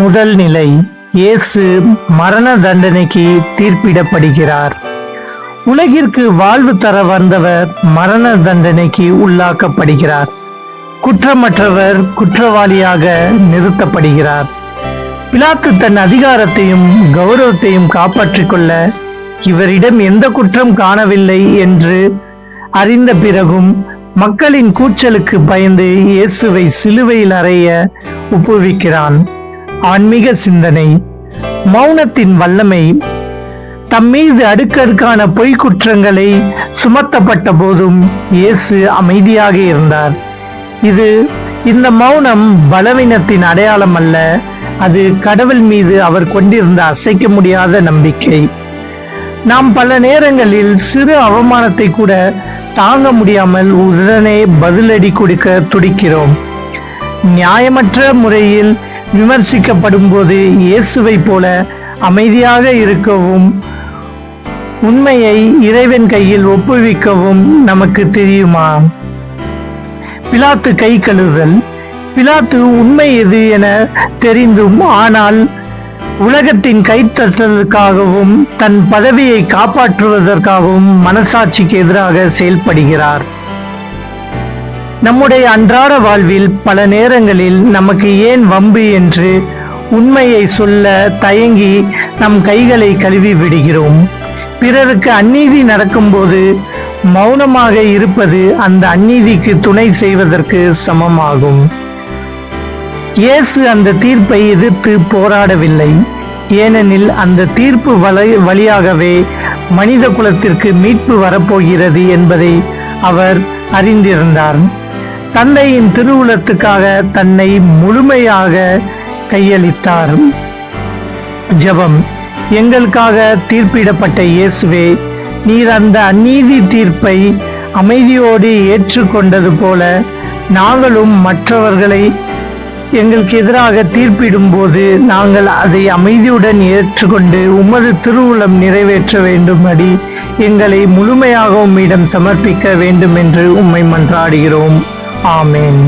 முதல் நிலை, இயேசு மரண தண்டனைக்கு தீர்ப்பிடப்படுகிறார். உலகிற்கு வாழ்வு தர வந்தவர் மரண தண்டனைக்கு உள்ளாக்கப்படுகிறார். குற்றமற்றவர் குற்றவாளியாக நிறுத்தப்படுகிறார். பிலாத்து தன் அதிகாரத்தையும் கௌரவத்தையும் காப்பாற்றிக் கொள்ள இவரிடம் எந்த குற்றம் காணவில்லை என்று அறிந்த பிறகும் மக்களின் கூச்சலுக்கு பயந்து இயேசுவை சிலுவையில் அறைய ஒப்புவிக்கிறான். ஆன்மீக சிந்தனை. மௌனத்தின் வல்லமை. தம்மீது அடுக்கடுக்கான பொய் குற்றங்களை சுமத்தப்பட்ட போதும் இயேசு அமைதியாக இருந்தார். இந்த மௌனம் பலவீனத்தின் அடையாளம் அல்ல, அது கடவுள் மீது அவர் கொண்டிருந்த அசைக்க முடியாத நம்பிக்கை. நாம் பல நேரங்களில் சிறு அவமானத்தை கூட தாங்க முடியாமல் உடனே பதிலடி கொடுக்க துடிக்கிறோம். நியாயமற்ற முறையில் விமர்சிக்கப்படும் போது இயேசுவை போல அமைதியாக இருக்கவும் உண்மையை இறைவன் கையில் ஒப்புவிக்கவும் நமக்கு தெரியுமா? பிலாத்து கை கழுவுதல். பிலாத்து உண்மை எது என தெரிந்தும் ஆனால் உலகத்தின் கைத்தட்டலுக்காகவும் தன் பதவியை காப்பாற்றுவதற்காகவும் மனசாட்சிக்கு எதிராக செயல்படுகிறார். நம்முடைய அன்றாட வாழ்வில் பல நேரங்களில் நமக்கு ஏன் வம்பு என்று உண்மையை சொல்ல தயங்கி நம் கைகளை கழுவி விடுகிறோம். பிறருக்கு அநீதி நடக்கும்போது மௌனமாக இருப்பது அந்த அநீதிக்கு துணை செய்வதற்கு சமமாகும். இயேசு அந்த தீர்ப்பை எதிர்த்து போராடவில்லை, ஏனெனில் அந்த தீர்ப்பு வழியாகவே மனித குலத்திற்கு மீட்பு வரப்போகிறது என்பதை அவர் அறிந்திருந்தார். தந்தையின் திருவுளத்துக்காக தன்னை முழுமையாக கையளித்தார். ஜெபம். எங்களுக்காக தீர்ப்பிடப்பட்ட இயேசுவே, நீர் அந்த அநீதி தீர்ப்பை அமைதியோடு ஏற்றுக்கொண்டது போல நாங்களும் மற்றவர்களை எங்களுக்கு எதிராக தீர்ப்பிடும் போது நாங்கள் அதை அமைதியுடன் ஏற்றுக்கொண்டு உமது திருவுளம் நிறைவேற்ற வேண்டும்படி எங்களை முழுமையாக உம்மிடம் சமர்ப்பிக்க வேண்டும் என்று உம்மை மன்றாடுகிறோம். ஆமென்.